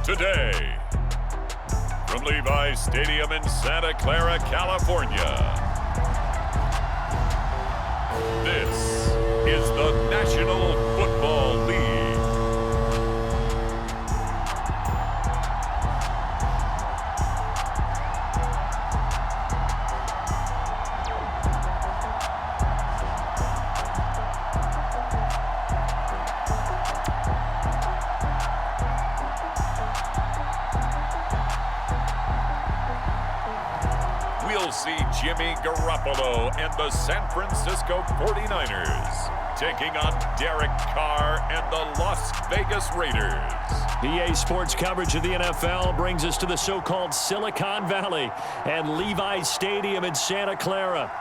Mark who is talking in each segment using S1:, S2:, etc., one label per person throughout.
S1: today. From Levi Stadium in Santa Clara, California, this is the National Football League. We'll see Jimmy Garoppolo and the San Francisco 49ers taking on Derek Carr and the Las Vegas Raiders.
S2: EA Sports coverage of the NFL brings us to the so-called Silicon Valley and Levi Stadium in Santa Clara.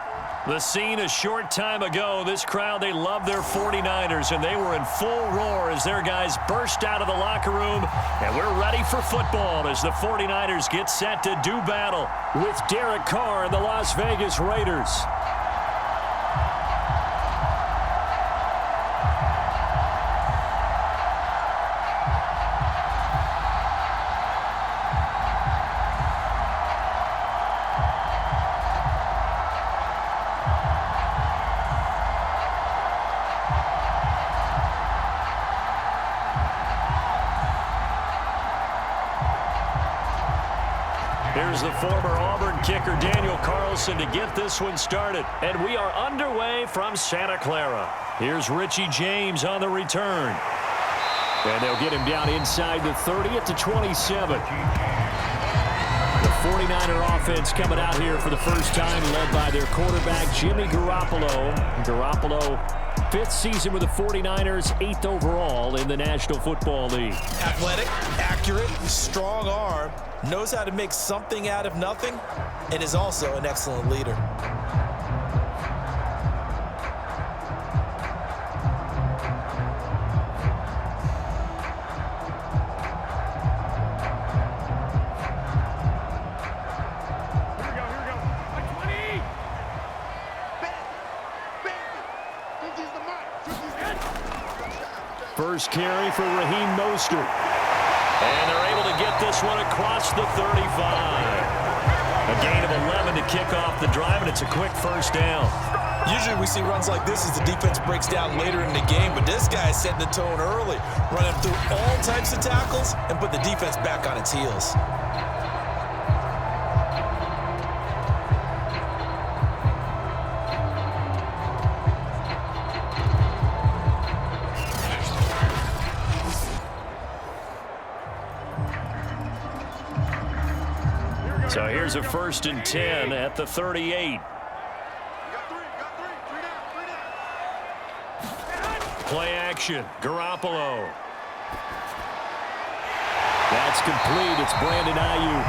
S2: The scene a short time ago, this crowd, they love their 49ers, and they were in full roar as their guys burst out of the locker room, and we're ready for football as the 49ers get set to do battle with Derek Carr and the Las Vegas Raiders. Here's the former Auburn kicker, Daniel Carlson, to get this one started. And we are underway from Santa Clara. Here's Richie James on the return. And they'll get him down inside the 30 at the 27. The 49er offense coming out here for the first time, led by their quarterback, Jimmy Garoppolo. Garoppolo, 5th season with the 49ers, 8th overall in the National Football League.
S3: Athletic, accurate, strong arm, knows how to make something out of nothing, and is also an excellent leader.
S2: First carry for Raheem Mostert. And they're able to get this one across the 35. A gain of 11 to kick off the drive, and it's a quick first down.
S3: Usually we see runs like this as the defense breaks down later in the game, but this guy is setting the tone early, running through all types of tackles and put the defense back on its heels.
S2: So here's a 1st and 10 at the 38. Play action, Garoppolo. That's complete. It's Brandon Ayuk.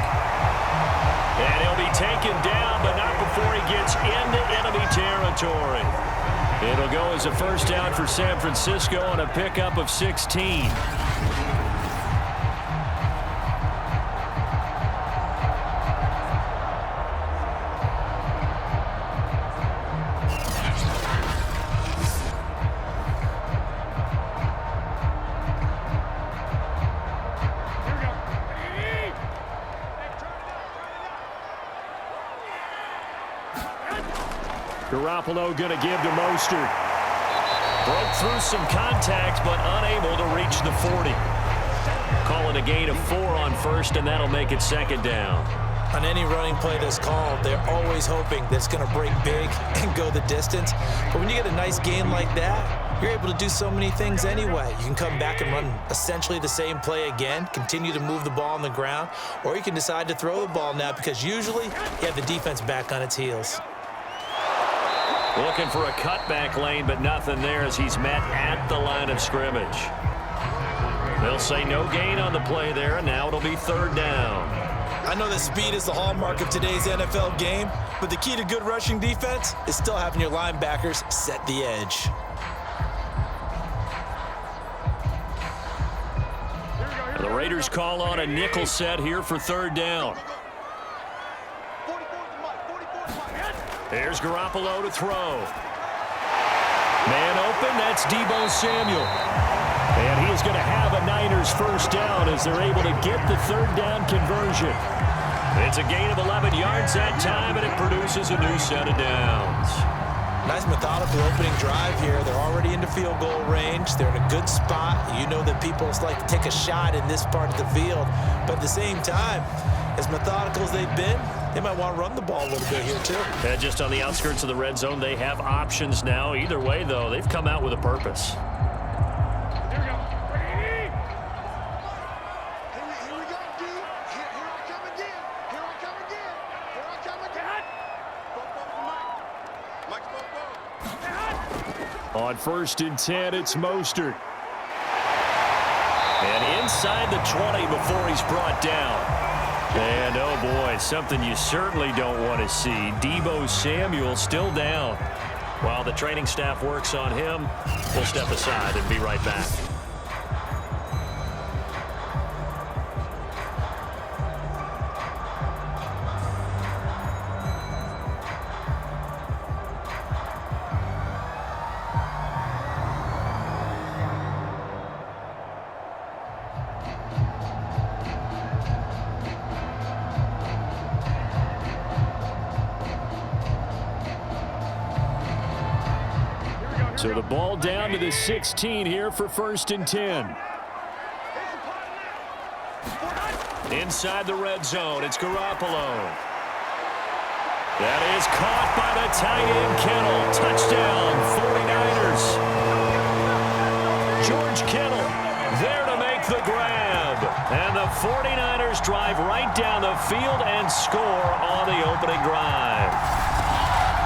S2: And he'll be taken down, but not before he gets into enemy territory. It'll go as a first down for San Francisco on a pickup of 16. Garoppolo going to give to Mostert. Broke through some contact, but unable to reach the 40. Call it a gain of 4 on first, and that'll make it 2nd down.
S3: On any running play that's called, they're always hoping that it's going to break big and go the distance. But when you get a nice gain like that, you're able to do so many things anyway. You can come back and run essentially the same play again, continue to move the ball on the ground, or you can decide to throw the ball now because usually you have the defense back on its heels.
S2: Looking for a cutback lane, but nothing there as he's met at the line of scrimmage. They'll say no gain on the play there, and now it'll be 3rd down.
S3: I know that speed is the hallmark of today's NFL game, but the key to good rushing defense is still having your linebackers set the edge.
S2: The Raiders call on a nickel set here for 3rd down. There's Garoppolo to throw. Man open, that's Deebo Samuel. And he is going to have a Niners first down as they're able to get the third down conversion. It's a gain of 11 yards that time, and it produces a new set of downs.
S3: Nice methodical opening drive here. They're already into field goal range. They're in a good spot. You know that people like to take a shot in this part of the field. But at the same time, as methodical as they've been, they might want to run the ball a little bit here too.
S2: And just on the outskirts of the red zone, they have options now. Either way, though, they've come out with a purpose. On 1st and 10, it's Mostert. And inside the 20 before he's brought down. And, oh, boy, something you certainly don't want to see. Deebo Samuel still down. While the training staff works on him, we'll step aside and be right back. So the ball down to the 16 here for 1st and 10. Inside the red zone, it's Garoppolo. That is caught by the tight end Kittle. Touchdown, 49ers. George Kittle there to make the grab. And the 49ers drive right down the field and score on the opening drive.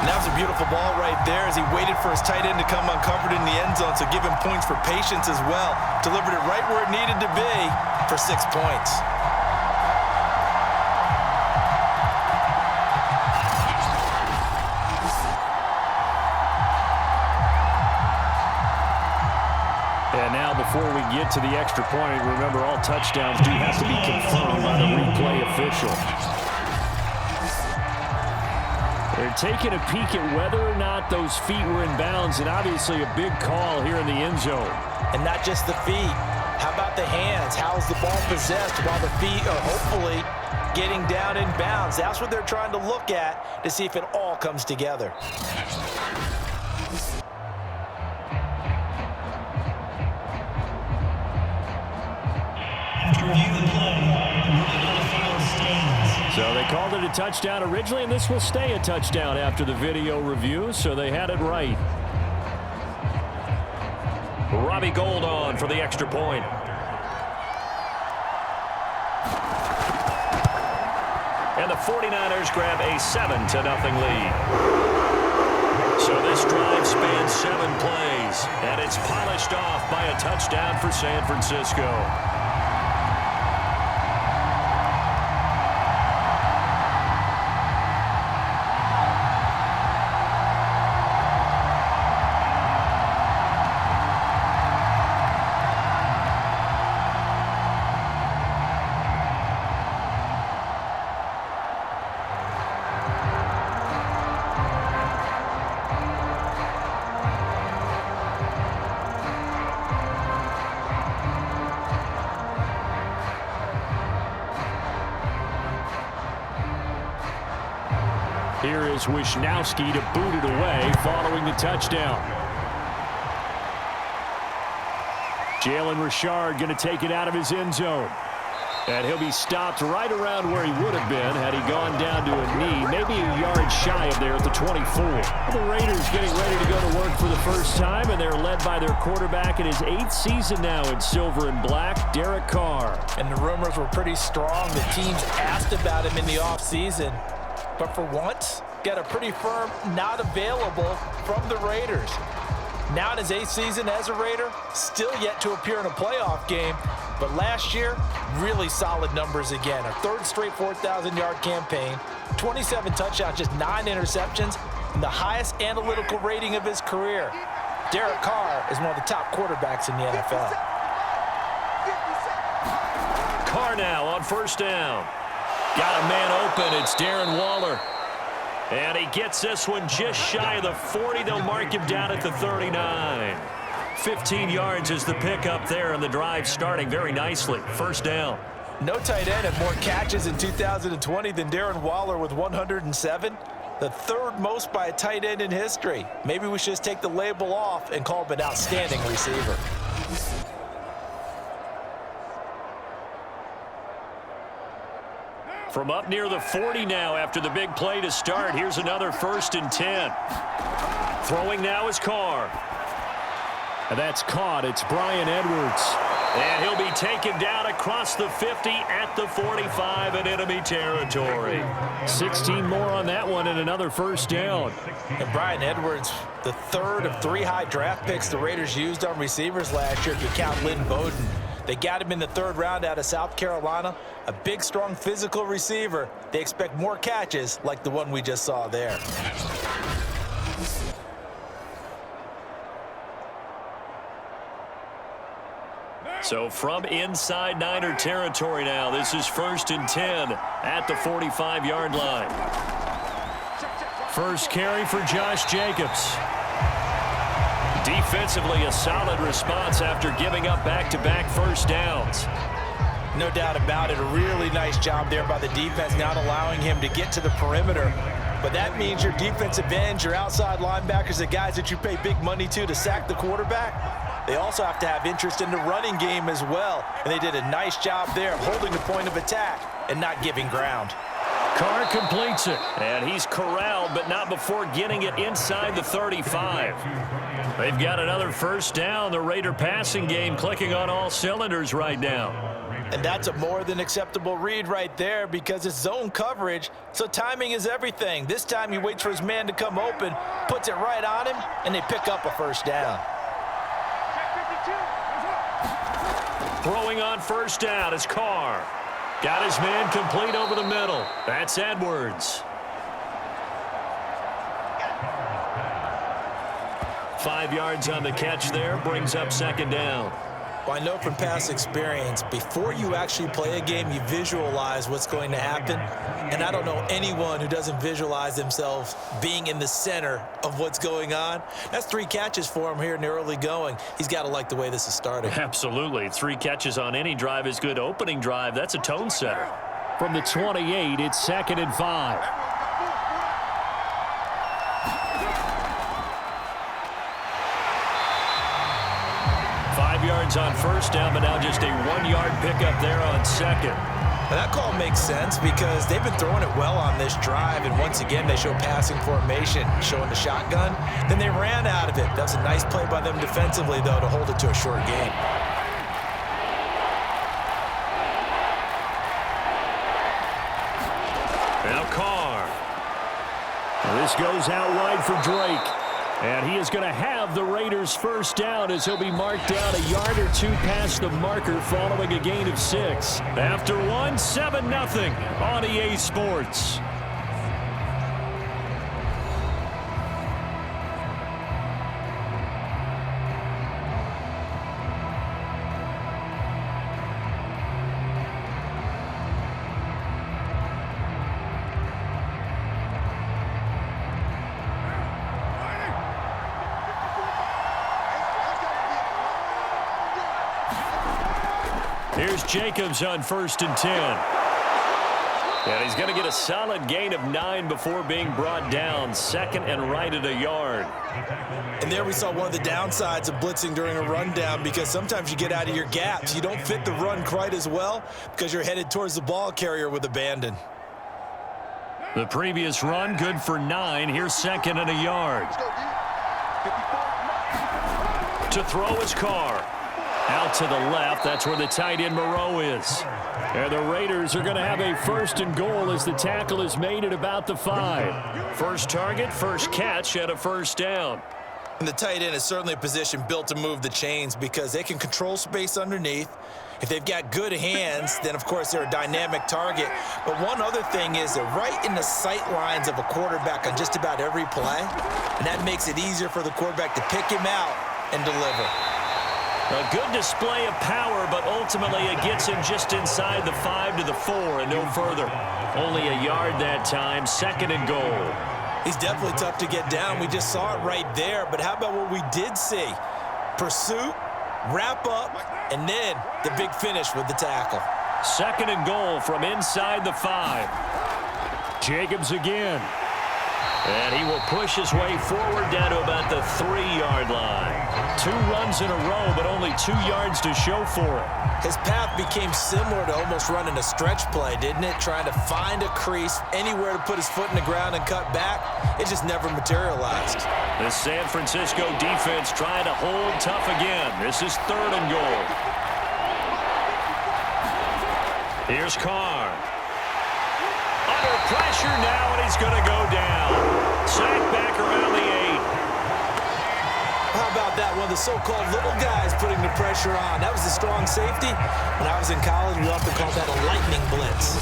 S3: And that was a beautiful ball right there as he waited for his tight end to come uncovered in the end zone, so give him points for patience as well. Delivered it right where it needed to be for 6 points.
S2: And now before we get to the extra point, remember all touchdowns do have to be confirmed by the replay official. They're taking a peek at whether or not those feet were in bounds, and obviously a big call here in the end zone.
S3: And not just the feet. How about the hands? How's the ball possessed while the feet are hopefully getting down in bounds? That's what they're trying to look at to see if it all comes together.
S2: So they called it a touchdown originally, and this will stay a touchdown after the video review, so they had it right. Robbie Gould on for the extra point. And the 49ers grab a 7-0 lead. So this drive spans 7 plays, and it's polished off by a touchdown for San Francisco. Here is Wisnowski to boot it away following the touchdown. Jalen Richard going to take it out of his end zone. And he'll be stopped right around where he would have been had he gone down to a knee, maybe a yard shy of there at the 24. The Raiders getting ready to go to work for the first time, and they're led by their quarterback in his 8th season now in silver and black, Derek Carr.
S3: And the rumors were pretty strong. The teams asked about him in the offseason. But for once, got a pretty firm not available from the Raiders. Now in his 8th season as a Raider, still yet to appear in a playoff game. But last year, really solid numbers again. A 3rd straight 4,000-yard campaign, 27 touchdowns, just 9 interceptions, and the highest analytical rating of his career. Derek Carr is one of the top quarterbacks in the NFL.
S2: Carr now on 1st down. Got a man open. It's Darren Waller. And he gets this one just shy of the 40. They'll mark him down at the 39. 15 yards is the pickup there, and the drive starting very nicely. First down.
S3: No tight end had more catches in 2020 than Darren Waller with 107. The third most by a tight end in history. Maybe we should just take the label off and call him an outstanding receiver.
S2: From up near the 40 now after the big play to start. Here's another 1st and 10. Throwing now is Carr. And that's caught. It's Bryan Edwards. And he'll be taken down across the 50 at the 45 in enemy territory. 16 more on that one and another first down.
S3: And Bryan Edwards, the third of 3 high draft picks the Raiders used on receivers last year if you count Lynn Bowden. They got him in the 3rd round out of South Carolina. A big, strong, physical receiver. They expect more catches like the one we just saw there.
S2: So from inside Niner territory now, this is 1st and 10 at the 45-yard line. First carry for Josh Jacobs. Defensively, a solid response after giving up back-to-back first downs.
S3: No doubt about it. A really nice job there by the defense, not allowing him to get to the perimeter. But that means your defensive ends, your outside linebackers, the guys that you pay big money to sack the quarterback, they also have to have interest in the running game as well. And they did a nice job there of holding the point of attack and not giving ground.
S2: Carr completes it, and he's corralled, but not before getting it inside the 35. They've got another first down. The Raider passing game clicking on all cylinders right now.
S3: And that's a more than acceptable read right there because it's zone coverage, so timing is everything. This time he waits for his man to come open, puts it right on him, and they pick up a first down.
S2: Throwing on first down is Carr. Got his man complete over the middle. That's Edwards. 5 yards on the catch there, brings up 2nd down.
S3: Well, I know from past experience, before you actually play a game, you visualize what's going to happen. And I don't know anyone who doesn't visualize themselves being in the center of what's going on. That's 3 catches for him here in the early going. He's got to like the way this is starting.
S2: Absolutely. 3 catches on any drive is good. Opening drive, that's a tone setter. From the 28, it's 2nd and 5. Yards on first down, but now just a 1-yard pickup there on 2nd.
S3: Now that call makes sense because they've been throwing it well on this drive, and once again they show passing formation, showing the shotgun. Then they ran out of it. That was a nice play by them defensively, though, to hold it to a short gain.
S2: Now Carr. This goes out wide for Drake. And he is going to have the Raiders' first down as he'll be marked down a yard or 2 past the marker following a gain of 6. After 1, 7-0 on EA Sports. Here's Jacobs on 1st and 10. And he's going to get a solid gain of 9 before being brought down. 2nd and right at a yard.
S3: And there we saw one of the downsides of blitzing during a rundown because sometimes you get out of your gaps. You don't fit the run quite as well because you're headed towards the ball carrier with abandon.
S2: The previous run good for 9. Here's 2nd and a yard. To throw is Carr. Out to the left, that's where the tight end Moreau is. And the Raiders are going to have a 1st and goal as the tackle is made at about the 5. First target, first catch, and a first down.
S3: And the tight end is certainly a position built to move the chains because they can control space underneath. If they've got good hands, then of course they're a dynamic target. But one other thing is they're right in the sight lines of a quarterback on just about every play. And that makes it easier for the quarterback to pick him out and deliver.
S2: A good display of power, but ultimately it gets him just inside the 5 to the 4 and no further. Only a yard that time, 2nd and goal.
S3: He's definitely tough to get down. We just saw it right there. But how about what we did see? Pursuit, wrap up, and then the big finish with the tackle.
S2: 2nd and goal from inside the 5. Jacobs again. And he will push his way forward down to about the 3-yard line. 2 runs in a row, but only 2 yards to show for it.
S3: His path became similar to almost running a stretch play, didn't it? Trying to find a crease, anywhere to put his foot in the ground and cut back. It just never materialized.
S2: The San Francisco defense trying to hold tough again. This is 3rd and goal. Here's Carr. Under pressure now, and he's going to go down. Sacked back around the 8.
S3: How about that? One of the so-called little guys putting the pressure on. That was a strong safety. When I was in college, we often called that a lightning blitz.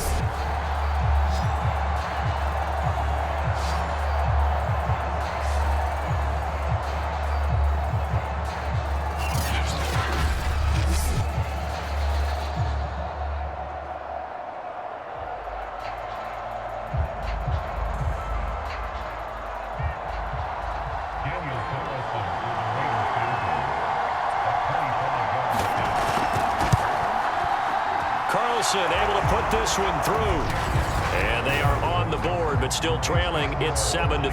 S2: Able to put this one through. And they are on the board, but still trailing. It's 7-3.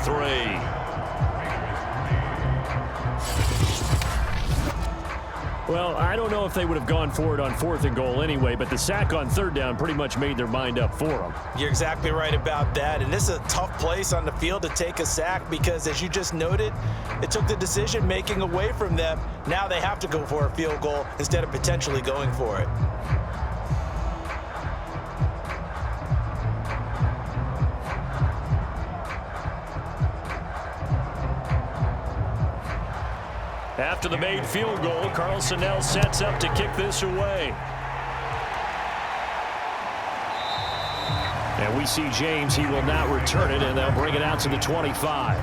S2: Well, I don't know if they would have gone for it on 4th and goal anyway, but the sack on 3rd down pretty much made their mind up for them.
S3: You're exactly right about that. And this is a tough place on the field to take a sack because, as you just noted, it took the decision-making away from them. Now they have to go for a field goal instead of potentially going for it.
S2: After the made field goal, Carlson now sets up to kick this away. And we see James. He will not return it, and they'll bring it out to the 25.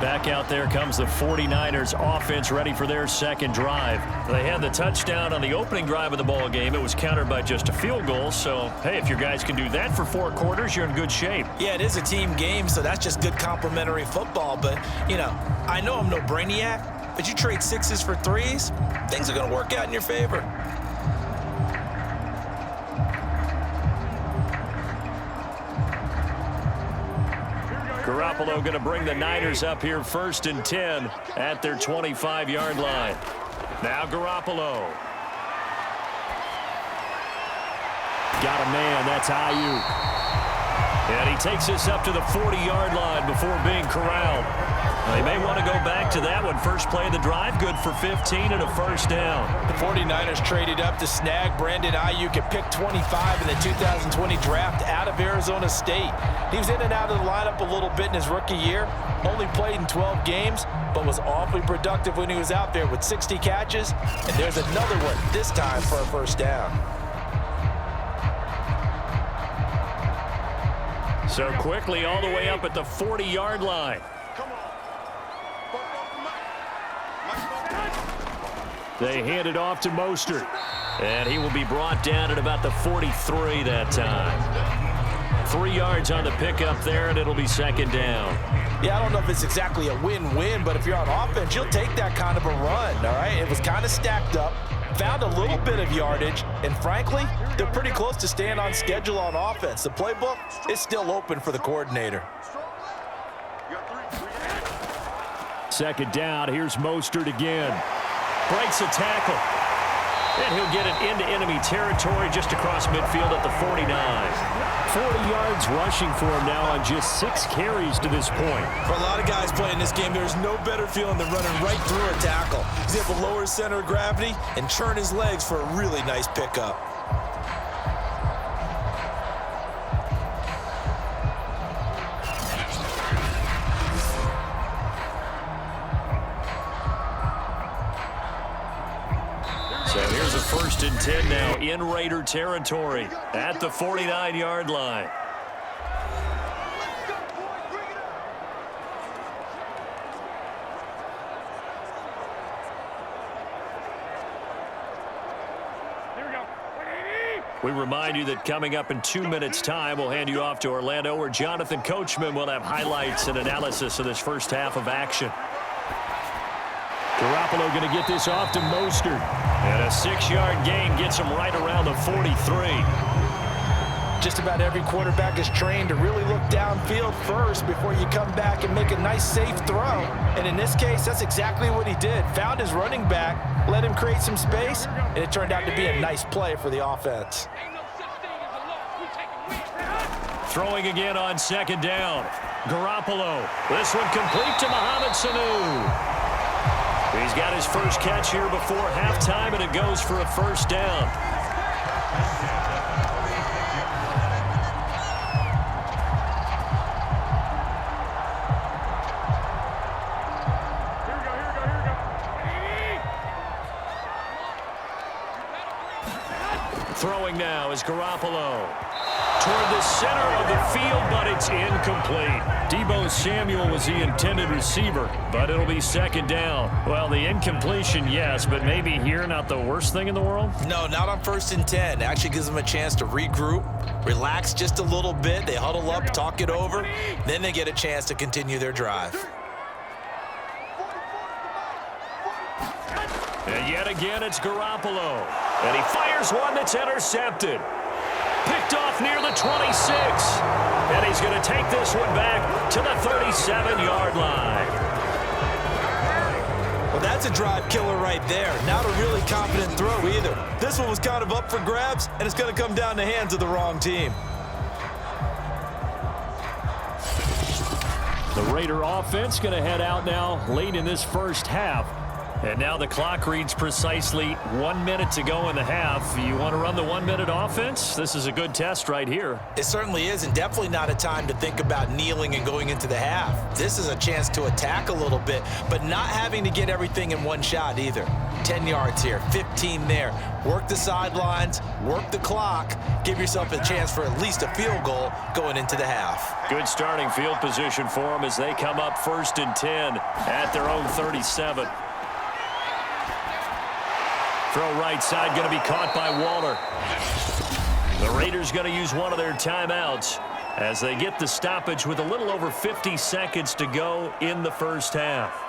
S2: Back out there comes the 49ers offense ready for their 2nd drive. They had the touchdown on the opening drive of the ball game. It was countered by just a field goal. So, hey, if your guys can do that for 4 quarters, you're in good shape.
S3: Yeah, it is a team game, so that's just good complementary football. But, you know, I know I'm no brainiac, but you trade 6s for 3s, things are going to work out in your favor.
S2: Garoppolo going to bring the Niners up here 1st and 10 at their 25-yard line. Now Garoppolo. Got a man. That's Ayuk. And he takes this up to the 40-yard line before being corralled. They may want to go back to that one. First play of the drive, good for 15 and a 1st down.
S3: The 49ers traded up to snag Brandon Ayuk at pick 25 in the 2020 draft out of Arizona State. He was in and out of the lineup a little bit in his rookie year. Only played in 12 games, but was awfully productive when he was out there with 60 catches. And there's another one, this time for a 1st down.
S2: So quickly all the way up at the 40-yard line. They hand it off to Mostert. And he will be brought down at about the 43 that time. 3 yards on the pickup there, and it'll be 2nd down.
S3: Yeah, I don't know if it's exactly a win-win, but if you're on offense, you'll take that kind of a run, all right? It was kind of stacked up, found a little bit of yardage, and frankly, they're pretty close to staying on schedule on offense. The playbook is still open for the coordinator.
S2: 2nd down, here's Mostert again. Breaks a tackle. And he'll get it into enemy territory just across midfield at the 49. 40 yards rushing for him now on just 6 carries to this point.
S3: For a lot of guys playing this game, there's no better feeling than running right through a tackle. He's able to lower his center of gravity and turn his legs for a really nice pickup.
S2: So here's a 1st and 10 now in Raider territory at the 49-yard line. We remind you that coming up in 2 minutes' time, we'll hand you off to Orlando, where Jonathan Coachman will have highlights and analysis of this first half of action. Garoppolo going to get this off to Mostert. And a 6-yard gain gets him right around the 43.
S3: Just about every quarterback is trained to really look downfield first before you come back and make a nice, safe throw. And in this case, that's exactly what he did. Found his running back, let him create some space, and it turned out to be a nice play for the offense.
S2: Throwing again on 2nd down. Garoppolo. This one complete to Mohamed Sanu. He's got his first catch here before halftime, and it goes for a 1st down. Throwing now is Garoppolo. Toward the center of the field, but it's incomplete. Deebo Samuel was the intended receiver, but it'll be 2nd down. Well, the incompletion, yes, but maybe here not the worst thing in the world?
S3: No, not on 1st and 10. It actually gives them a chance to regroup, relax just a little bit. They huddle up, talk it over, then they get a chance to continue their drive.
S2: And yet again, it's Garoppolo. And he fires one that's intercepted. Picked off near the 26. And he's going to take this one back to the 37-yard line.
S3: Well, that's a drive killer right there. Not a really confident throw either. This one was kind of up for grabs, and it's going to come down the hands of the wrong team.
S2: The Raider offense going to head out now late in this first half. And now the clock reads precisely 1 minute to go in the half. You want to run the 1-minute offense? This is a good test right here.
S3: It certainly is, and definitely not a time to think about kneeling and going into the half. This is a chance to attack a little bit, but not having to get everything in one shot either. 10 yards here, 15 there. Work the sidelines, work the clock, give yourself a chance for at least a field goal going into the half.
S2: Good starting field position for them as they come up 1st and 10 at their own 37. Throw right side, going to be caught by Waller. The Raiders going to use one of their timeouts as they get the stoppage with a little over 50 seconds to go in the first half.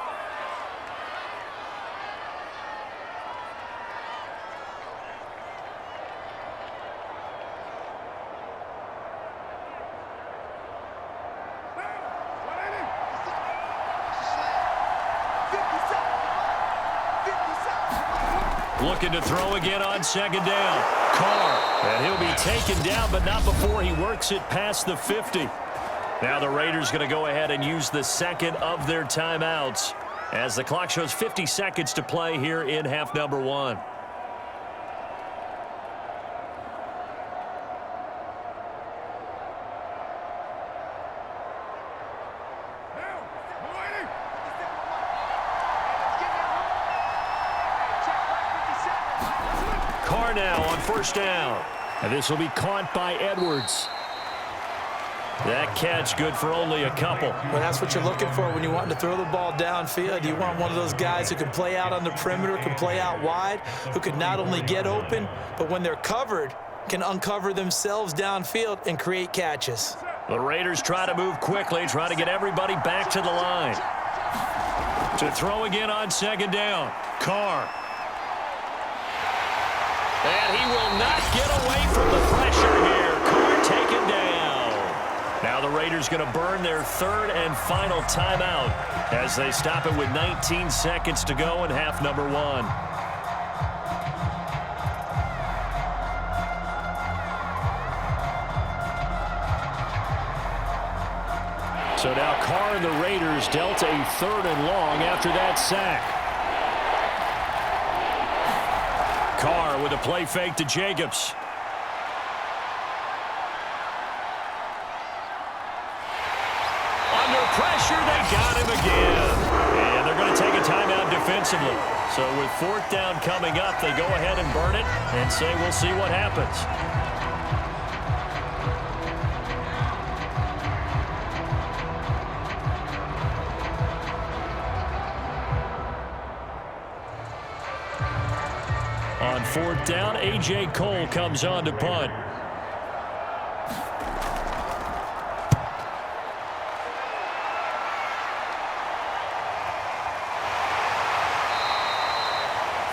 S2: Looking to throw again on 2nd down. Carr, and he'll be taken down, but not before he works it past the 50. Now the Raiders going to go ahead and use the 2nd of their timeouts as the clock shows 50 seconds to play here in half number 1. Carr now on 1st down. And this will be caught by Edwards. That catch good for only a couple.
S3: Well, that's what you're looking for when you want to throw the ball downfield. You want one of those guys who can play out on the perimeter, can play out wide, who can not only get open, but when they're covered, can uncover themselves downfield and create catches.
S2: The Raiders try to move quickly, try to get everybody back to the line. To throw again on 2nd down. Carr. And he will not get away from the pressure here. Carr taken down. Now the Raiders going to burn their 3rd and final timeout as they stop it with 19 seconds to go in half number 1. So now Carr and the Raiders dealt a 3rd and long after that sack. Carr with a play fake to Jacobs. Under pressure, they got him again. And they're going to take a timeout defensively. So with 4th down coming up, they go ahead and burn it and say we'll see what happens. On 4th down, A.J. Cole comes on to punt.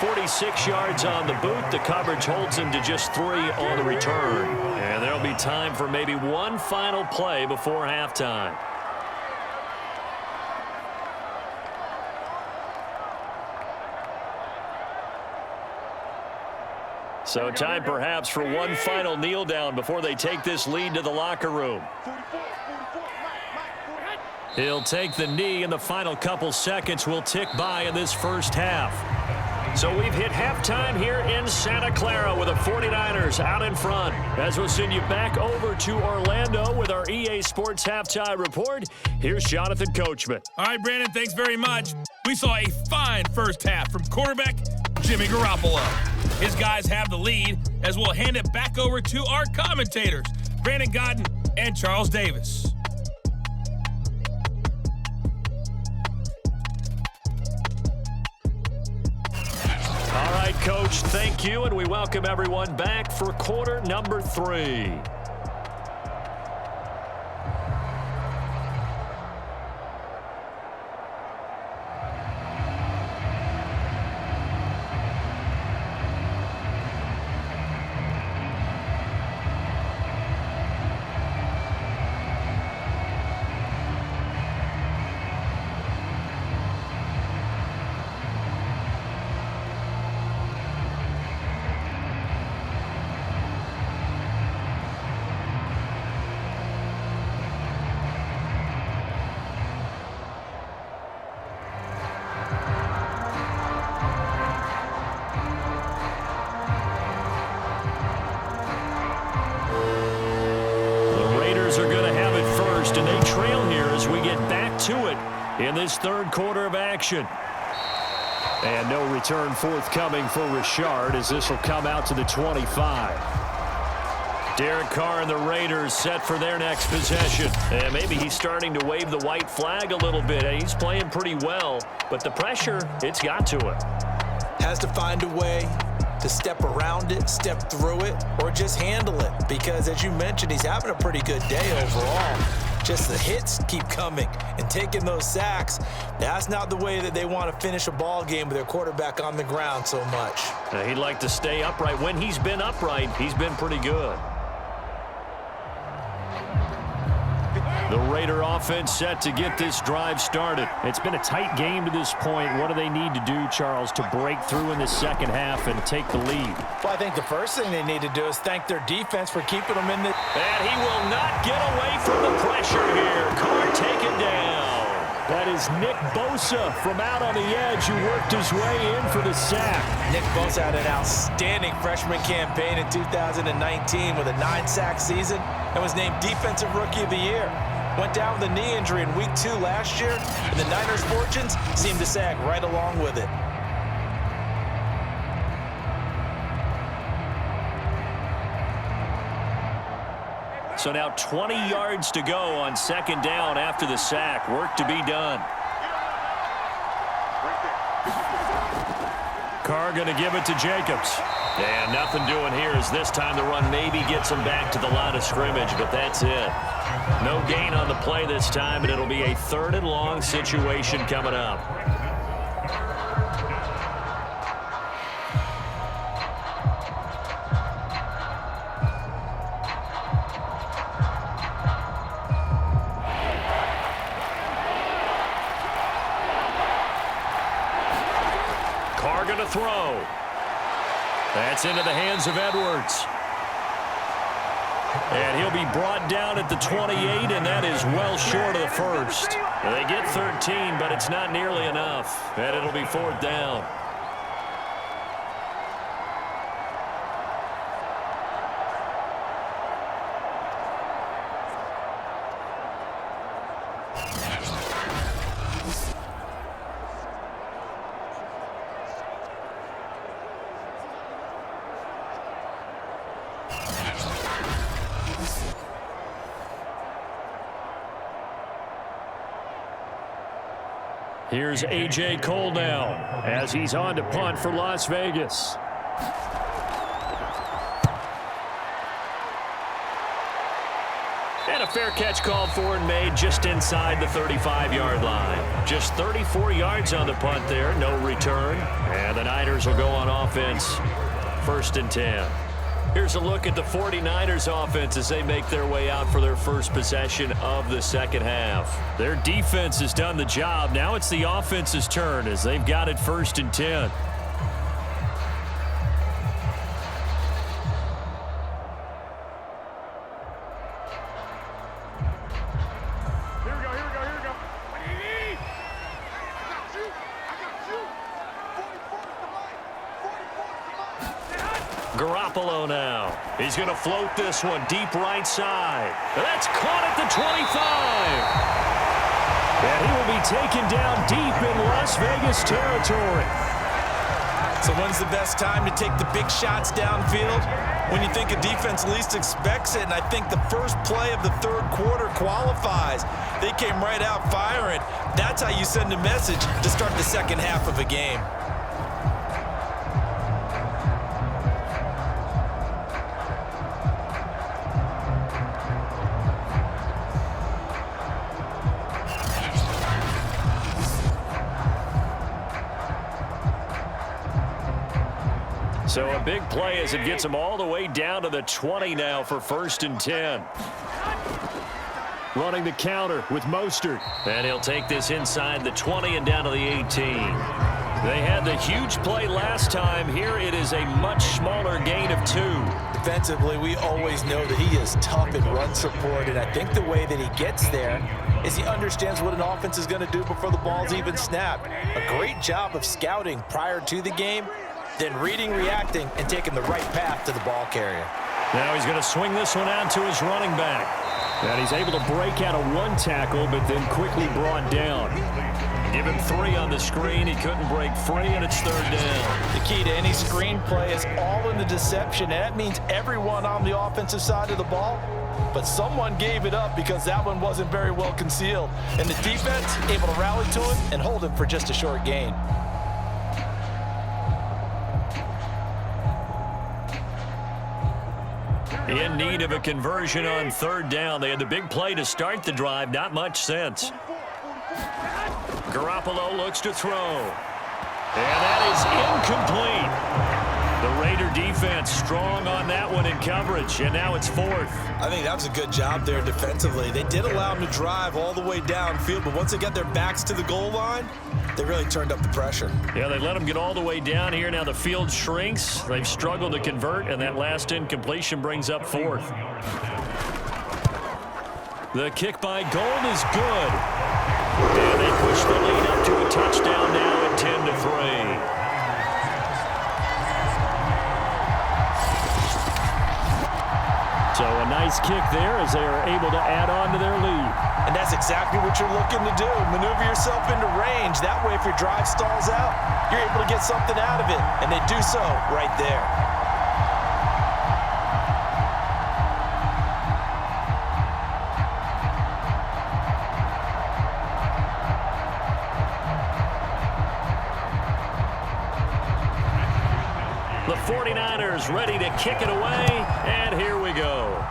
S2: 46 yards on the boot. The coverage holds him to just 3 on the return. And there'll be time for maybe one final play before halftime. So time perhaps for one final kneel down before they take this lead to the locker room. He'll take the knee, and the final couple seconds will tick by in this first half. So we've hit halftime here in Santa Clara with the 49ers out in front. As we'll send you back over to Orlando with our EA Sports Halftime Report, here's Jonathan Coachman.
S4: All right, Brandon, thanks very much. We saw a fine first half from quarterback Jimmy Garoppolo. His guys have the lead as we'll hand it back over to our commentators, Brandon Godden and Charles Davis.
S2: All right, Coach, thank you, and we welcome everyone back for quarter number 3. And they trail here as we get back to it in this third quarter of action. And no return forthcoming for Richard as this will come out to the 25. Derek Carr and the Raiders set for their next possession. And maybe he's starting to wave the white flag a little bit. He's playing pretty well, but the pressure, it's got to him.
S3: Has to find a way to step around it, step through it, or just handle it. Because as you mentioned, he's having a pretty good day overall. Just the hits keep coming and taking those sacks. That's not the way that they want to finish a ball game with their quarterback on the ground so much.
S2: He'd like to stay upright. When he's been upright, he's been pretty good. The Raider offense set to get this drive started. It's been a tight game to this point. What do they need to do, Charles, to break through in the second half and take the lead?
S3: Well, I think the first thing they need to do is thank their defense for keeping them in the...
S2: And he will not get away from the pressure here. Carr taken down. That is Nick Bosa from out on the edge who worked his way in for the sack.
S3: Nick Bosa had an outstanding freshman campaign in 2019 with a 9-sack season and was named Defensive Rookie of the Year. Went down with a knee injury in week 2 last year, and the Niners' fortunes seemed to sag right along with it.
S2: So now 20 yards to go on second down after the sack. Work to be done. Carr going to give it to Jacobs. And nothing doing here as this time the run maybe gets him back to the line of scrimmage, but that's it. No gain on the play this time, and it'll be a 3rd and long situation coming up. Carr going to throw. That's into the hands of Edwards. And he'll be brought down at the 28, and that is well short of the first. They get 13, but it's not nearly enough. And it'll be 4th down. Here's A.J. Cole now as he's on to punt for Las Vegas. And a fair catch called for and made just inside the 35-yard line. Just 34 yards on the punt there, no return. And the Niners will go on offense, 1st and 10. Here's a look at the 49ers offense as they make their way out for their first possession of the second half. Their defense has done the job. Now it's the offense's turn as they've got it 1st and 10. Garoppolo now. He's going to float this one deep right side. That's caught at the 25. And he will be taken down deep in Las Vegas territory.
S3: So when's the best time to take the big shots downfield? When you think a defense least expects it, and I think the first play of the third quarter qualifies. They came right out firing. That's how you send a message to start the second half of a game.
S2: So a big play as it gets him all the way down to the 20 now for 1st and 10. Running the counter with Mostert. And he'll take this inside the 20 and down to the 18. They had the huge play last time. Here it is a much smaller gain of 2.
S3: Defensively, we always know that he is tough in run support, and I think the way that he gets there is he understands what an offense is going to do before the ball's even snapped. A great job of scouting prior to the game, then reading, reacting, and taking the right path to the ball carrier.
S2: Now he's going to swing this one out to his running back. And he's able to break out of one tackle, but then quickly brought down. Give him 3 on the screen. He couldn't break free, and it's 3rd down.
S3: The key to any screen play is all in the deception, and that means everyone on the offensive side of the ball. But someone gave it up because that one wasn't very well concealed. And the defense able to rally to him and hold him for just a short gain.
S2: In need of a conversion on 3rd down. They had the big play to start the drive. Not much sense. Garoppolo looks to throw. And that is incomplete. The Raider defense strong on that one in coverage, and now it's 4th.
S3: I think that was a good job there defensively. They did allow him to drive all the way downfield, but once they got their backs to the goal line, they really turned up the pressure.
S2: Yeah, they let him get all the way down here. Now the field shrinks. They've struggled to convert, and that last incompletion brings up 4th. The kick by Gold is good. And they push the lead up to a touchdown now at 10-3. So a nice kick there as they are able to add on to their lead.
S3: And that's exactly what you're looking to do. Maneuver yourself into range. That way, if your drive stalls out, you're able to get something out of it. And they do so right there.
S2: The 49ers ready to kick it away, and here we go.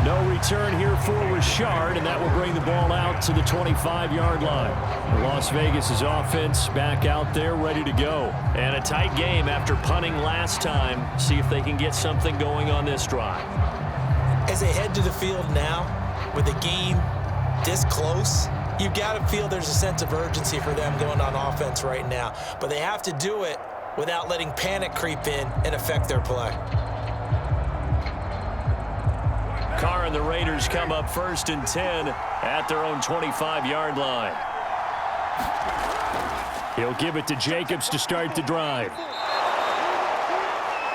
S2: No return here for Richard, and that will bring the ball out to the 25-yard line. Las Vegas' offense back out there ready to go. And a tight game after punting last time. See if they can get something going on this drive.
S3: As they head to the field now, with the game this close, you've got to feel there's a sense of urgency for them going on offense right now. But they have to do it without letting panic creep in and affect their play.
S2: Carr and the Raiders come up 1st and 10 at their own 25-yard line. He'll give it to Jacobs to start the drive.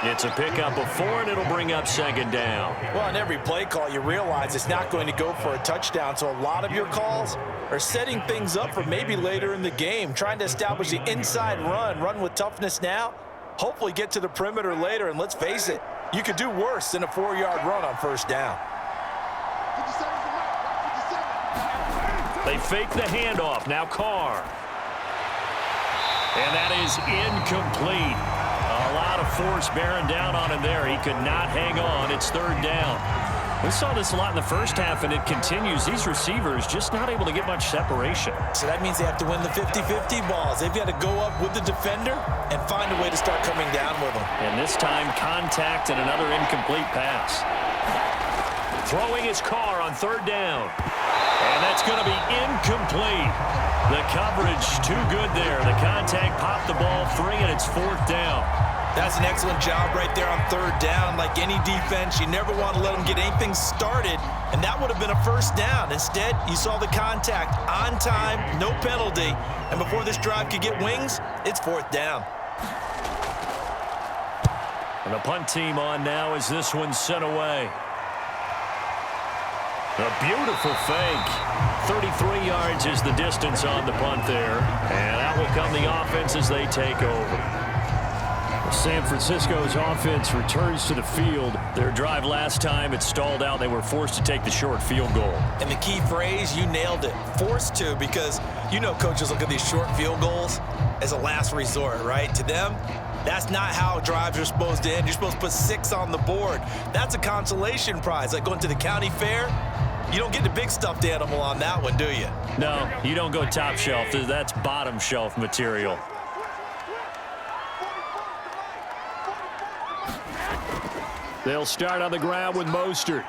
S2: It's a pickup of 4, and it'll bring up 2nd down.
S3: Well, on every play call, you realize it's not going to go for a touchdown, so a lot of your calls are setting things up for maybe later in the game, trying to establish the inside run with toughness now, hopefully get to the perimeter later, and let's face it, you could do worse than a 4-yard run on 1st down.
S2: They fake the handoff. Now Carr. And that is incomplete. A lot of force bearing down on him there. He could not hang on. It's third down. We saw this a lot in the first half, and it continues. These receivers just not able to get much separation.
S3: So that means they have to win the 50-50 balls. They've got to go up with the defender and find a way to start coming down with them.
S2: And this time, contact and another incomplete pass. Throwing his car on third down. And that's going to be incomplete. The coverage too good there. The contact popped the ball free, and it's fourth down.
S3: That's an excellent job right there on third down. Like any defense, you never want to let them get anything started, and that would have been a first down. Instead, you saw the contact on time, no penalty, and before this drive could get wings, it's fourth down.
S2: And the punt team on now as this one's sent away. A beautiful fake. 33 yards is the distance on the punt there, and out will come the offense as they take over. San Francisco's offense returns to the field. Their drive last time, it stalled out. They were forced to take the short field goal.
S3: And the key phrase, you nailed it. Forced to, because you know coaches look at these short field goals as a last resort, right? To them, that's not how drives are supposed to end. You're supposed to put 6 on the board. That's a consolation prize. Like going to the county fair, you don't get the big stuffed animal on that one, do you?
S2: No, you don't go top shelf. That's bottom shelf material. They'll start on the ground with Mostert.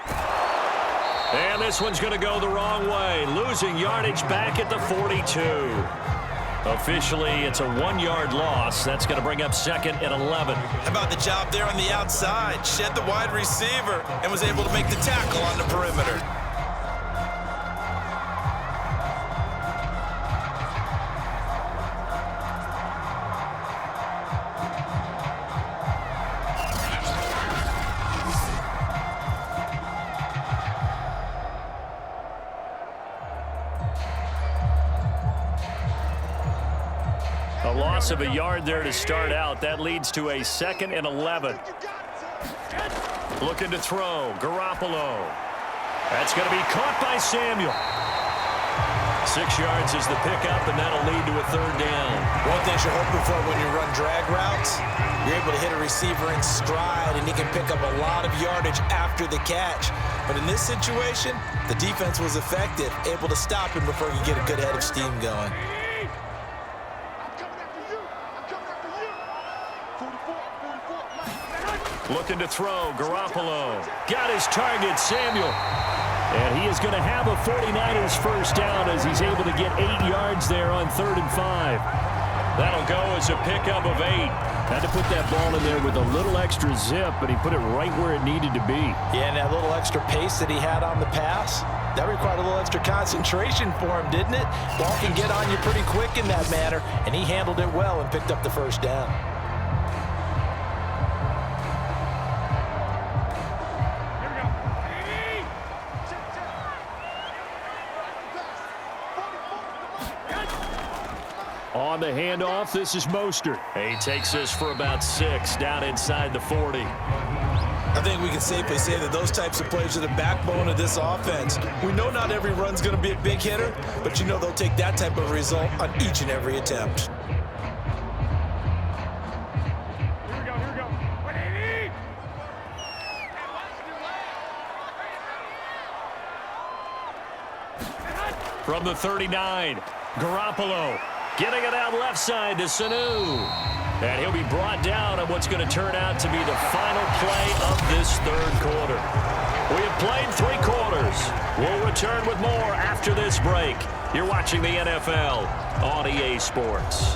S2: And this one's going to go the wrong way. Losing yardage back at the 42. Officially, it's a 1-yard loss. That's going to bring up second and 11.
S3: How about the job there on the outside? Shed the wide receiver and was able to make the tackle on the perimeter.
S2: A loss of a yard there to start out. That leads to a second and 11. Looking to throw. Garoppolo. That's going to be caught by Samuel. 6 yards is the pickup, and that'll lead to a third down.
S3: One thing you're hoping for when you run drag routes, you're able to hit a receiver in stride, and he can pick up a lot of yardage after the catch. But in this situation, the defense was effective, able to stop him before he could get a good head of steam going.
S2: Looking to throw. Garoppolo. Got his target, Samuel. And he is going to have a 49ers first down as he's able to get 8 yards there on 3rd and 5. That'll go as a pickup of 8. Had to put that ball in there with a little extra zip, but he put it right where it needed to be.
S3: Yeah, and that little extra pace that he had on the pass, that required a little extra concentration for him, didn't it? Ball can get on you pretty quick in that manner, and he handled it well and picked up the first down.
S2: On the handoff, this is Mostert. He takes this for about 6 down inside the 40.
S3: I think we can safely say that those types of plays are the backbone of this offense. We know not every run's going to be a big hitter, but you know they'll take that type of result on each and every attempt.
S4: Here we go.
S2: From the 39, Garoppolo. Getting it out left side to Sanu. And he'll be brought down on what's going to turn out to be the final play of this third quarter. We have played 3 quarters. We'll return with more after this break. You're watching the NFL on EA Sports.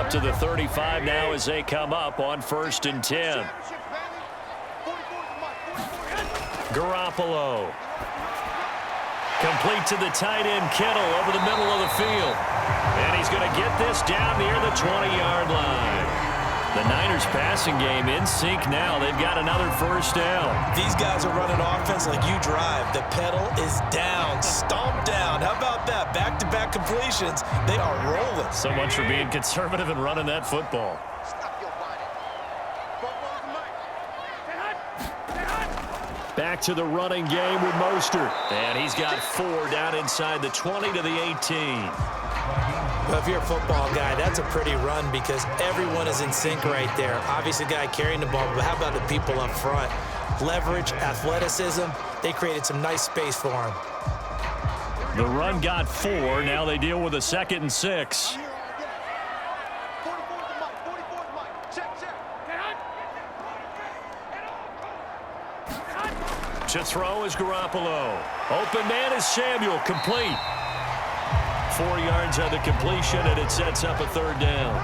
S2: To the 35 now as they come up on 1st and 10. Garoppolo. Complete to the tight end, Kittle, over the middle of the field. And he's going to get this down near the 20-yard line. The Niners passing game in sync now. They've got another first down.
S3: These guys are running offense like you drive. The pedal is down, stomped down. How about that? Back-to-back completions. They are rolling.
S2: So much for being conservative and running that football. Back to the running game with Mostert. And he's got 4 down inside the 20 to the 18.
S3: Well, if you're a football guy, that's a pretty run because everyone is in sync right there. Obviously, the guy carrying the ball, but how about the people up front? Leverage, athleticism, they created some nice space for him.
S2: The run got 4. Now they deal with a 2nd and 6. To throw is Garoppolo. Open man is Samuel. Complete. 4 yards on the completion, and it sets up a 3rd down.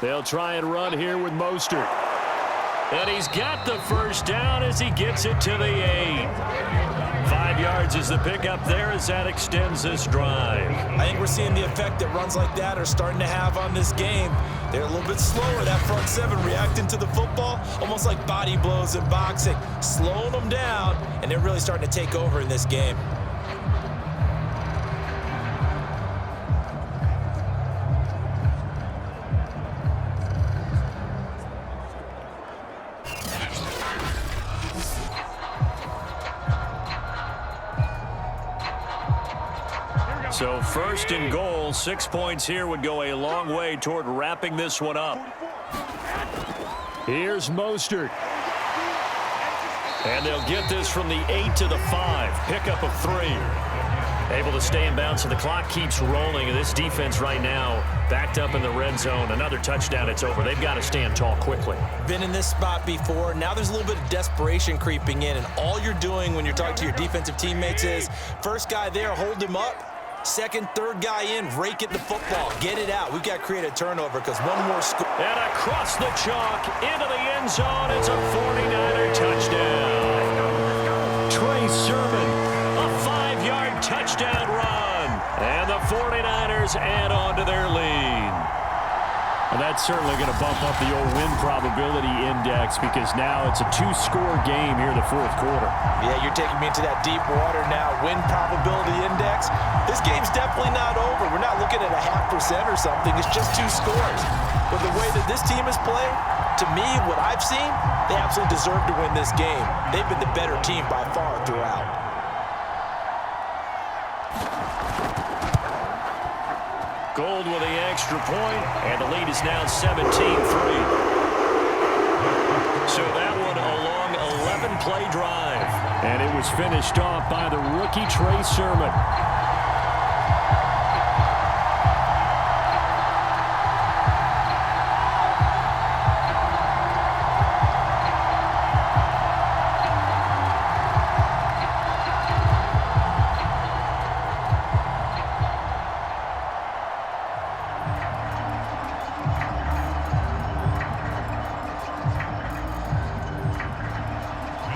S2: They'll try and run here with Mostert. And he's got the 1st down as he gets it to the 8. 5 yards is the pickup there as that extends this drive.
S3: I think we're seeing the effect that runs like that are starting to have on this game. They're a little bit slower, that front 7 reacting to the football, almost like body blows in boxing, slowing them down, and they're really starting to take over in this game.
S2: So 1st and goal, 6 points here would go a long way toward wrapping this one up. Here's Mostert. And they'll get this from the 8 to the 5. Pickup of 3. Able to stay in bounds, so the clock keeps rolling. And this defense right now backed up in the red zone. Another touchdown, it's over. They've got to stand tall quickly.
S3: Been in this spot before. Now there's a little bit of desperation creeping in. And all you're doing when you're talking to your defensive teammates is, first guy there, hold him up. 2nd, 3rd guy in, rake at the football. Get it out. We've got to create a turnover because one more score.
S2: And across the chalk, into the end zone. It's a 49er touchdown. Trey Sermon, a 5-yard touchdown run. And the 49ers add on to their lead. And that's certainly going to bump up the old win probability index because now it's a 2-score game here in the 4th quarter.
S3: Yeah, you're taking me into that deep water now. Win probability index. This game's definitely not over. We're not looking at a 0.5% or something. It's just 2 scores. But the way that this team is playing, to me, what I've seen, they absolutely deserve to win this game. They've been the better team by far throughout.
S2: Gold with the extra point, and the lead is now 17-3. So that one a long 11-play drive. And it was finished off by the rookie Trey Sermon.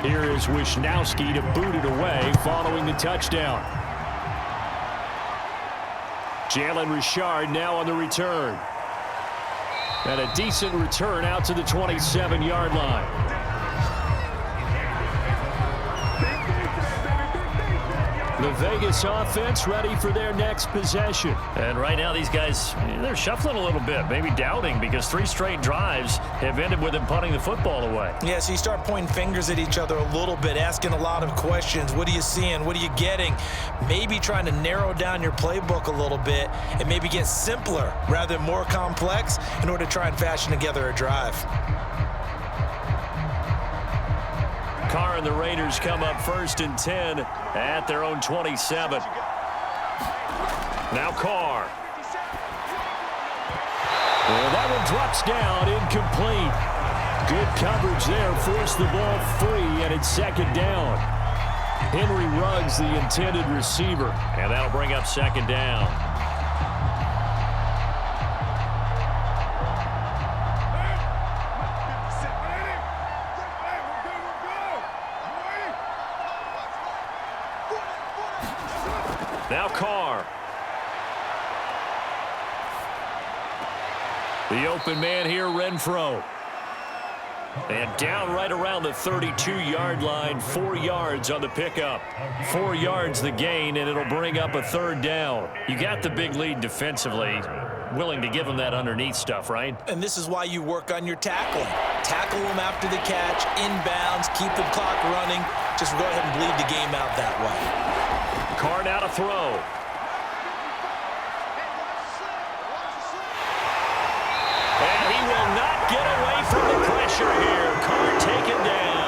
S2: Here is Wisnowski to boot it away following the touchdown. Jalen Richard now on the return. And a decent return out to the 27-yard line. The Vegas offense ready for their next possession. And right now these guys, they're shuffling a little bit, maybe doubting because 3 straight drives have ended with them punting the football away.
S3: Yeah, so you start pointing fingers at each other a little bit, asking a lot of questions. What are you seeing? What are you getting? Maybe trying to narrow down your playbook a little bit and maybe get simpler rather than more complex in order to try and fashion together a drive.
S2: Carr and the Raiders come up 1st and 10 at their own 27. Now Carr. And that one drops down, incomplete. Good coverage there, forced the ball free, and it's 2nd down. Henry Ruggs, the intended receiver, and that'll bring up 2nd down. Now Carr. The open man here, Renfro. And down right around the 32-yard line, 4 yards on the pickup. 4 yards the gain, and it'll bring up a 3rd down. You got the big lead defensively. Willing to give them that underneath stuff, right?
S3: And this is why you work on your tackling. Tackle them after the catch, inbounds, keep the clock running. Just go ahead and bleed the game out that way.
S2: Carr now to throw. And he will not get away from the pressure here. Carr taken down.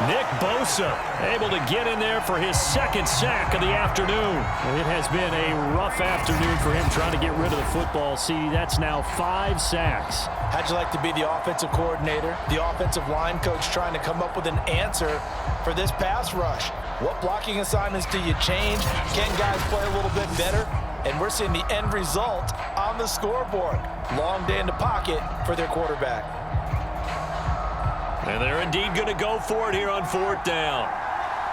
S2: Nick Bosa able to get in there for his 2nd sack of the afternoon.
S5: It has been a rough afternoon for him trying to get rid of the football. See, that's now 5 sacks.
S3: How'd you like to be the offensive coordinator, the offensive line coach trying to come up with an answer for this pass rush? What blocking assignments do you change? Can guys play a little bit better? And we're seeing the end result on the scoreboard. Long day in the pocket for their quarterback.
S2: And they're indeed going to go for it here on 4th down.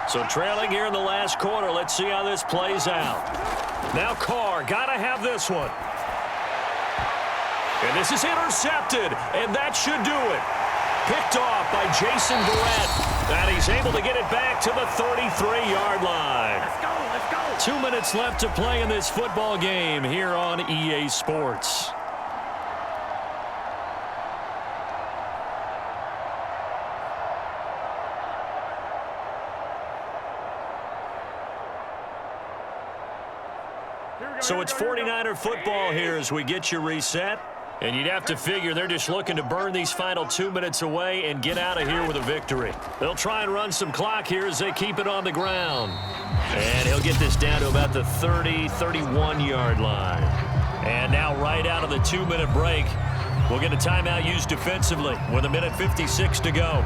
S2: So trailing here in the last quarter. Let's see how this plays out. Now Carr, got to have this one. And this is intercepted, and that should do it. Picked off by Jason Verrett. And he's able to get it back to the 33-yard line.
S5: Let's go.
S2: 2 minutes left to play in this football game here on EA Sports. So it's 49er football here as we get you reset. And you'd have to figure they're just looking to burn these final 2 minutes away and get out of here with a victory. They'll try and run some clock here as they keep it on the ground. And he'll get this down to about the 30, 31-yard line. And now right out of the 2-minute break, we'll get a timeout used defensively with 1:56 to go.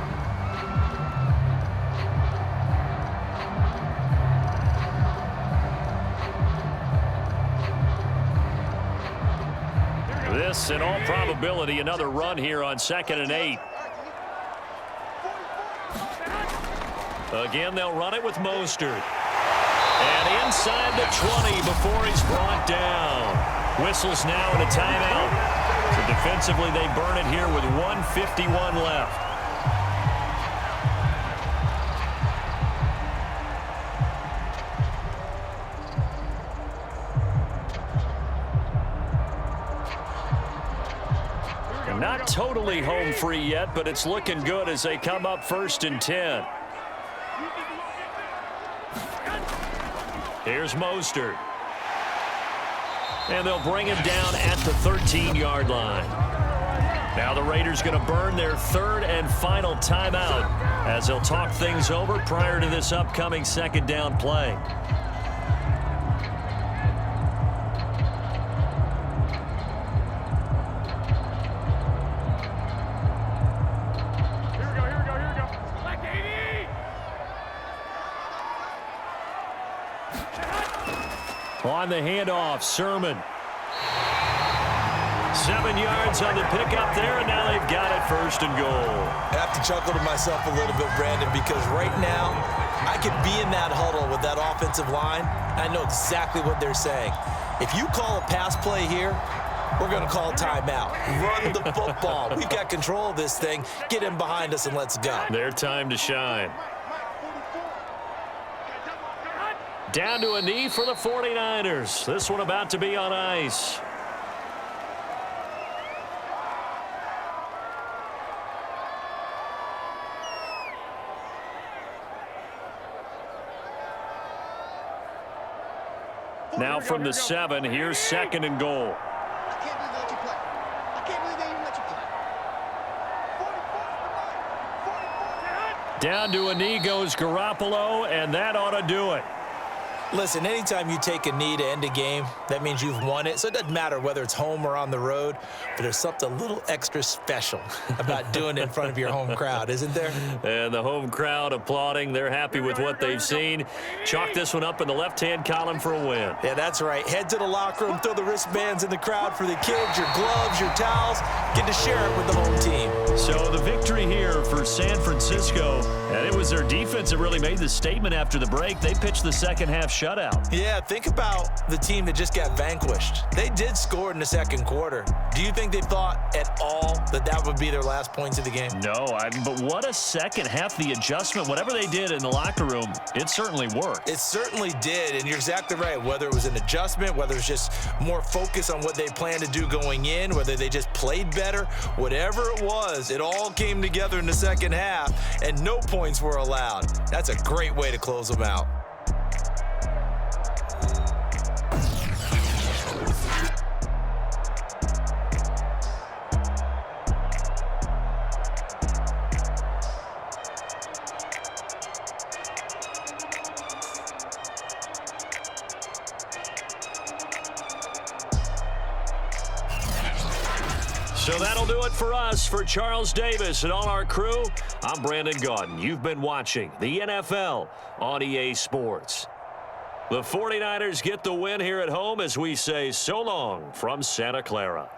S2: This, in all probability, another run here on 2nd and 8. Again, they'll run it with Mostert. And inside the 20 before he's brought down. Whistles now and a timeout. So defensively, they burn it here with 1:51 left. Not totally home free yet, but it's looking good as they come up 1st and 10. Here's Mostert. And they'll bring him down at the 13-yard line. Now the Raiders going to burn their 3rd and final timeout as they'll talk things over prior to this upcoming 2nd down play. On the handoff, Sermon. 7 yards on the pickup there, and now they've got it 1st and goal.
S3: I have to chuckle to myself a little bit, Brandon, because right now I could be in that huddle with that offensive line. I know exactly what they're saying. If you call a pass play here, we're going to call a timeout. Run the football. We've got control of this thing. Get in behind us and let's go.
S2: Their time to shine. Down to a knee for the 49ers. This one about to be on ice. Now from the 7, here's 2nd and goal. Down to a knee goes Garoppolo, and that ought to do it.
S3: Listen, anytime you take a knee to end a game, that means you've won it. So it doesn't matter whether it's home or on the road, but there's something a little extra special about doing it in front of your home crowd, isn't there?
S2: And the home crowd applauding. They're happy with what they've seen. Chalk this one up in the left-hand column for a win.
S3: Yeah, that's right. Head to the locker room, throw the wristbands in the crowd for the kids, your gloves, your towels. Get to share it with the home team.
S2: So the victory here for San Francisco. And it was their defense that really made the statement after the break. They pitched the second half shutout.
S3: Yeah, think about the team that just got vanquished. They did score in the second quarter. Do you think they thought at all that that would be their last points of the game?
S2: No, but what a second half. The adjustment, whatever they did in the locker room, it certainly worked.
S3: It certainly did, and you're exactly right. Whether it was an adjustment, whether it's just more focus on what they planned to do going in, whether they just played better, whatever it was, it all came together in the second half, and no points were allowed. That's a great way to close them out.
S2: So that'll do it for us. For Charles Davis and all our crew, I'm Brandon Gaudin. You've been watching the NFL on EA Sports. The 49ers get the win here at home as we say so long from Santa Clara.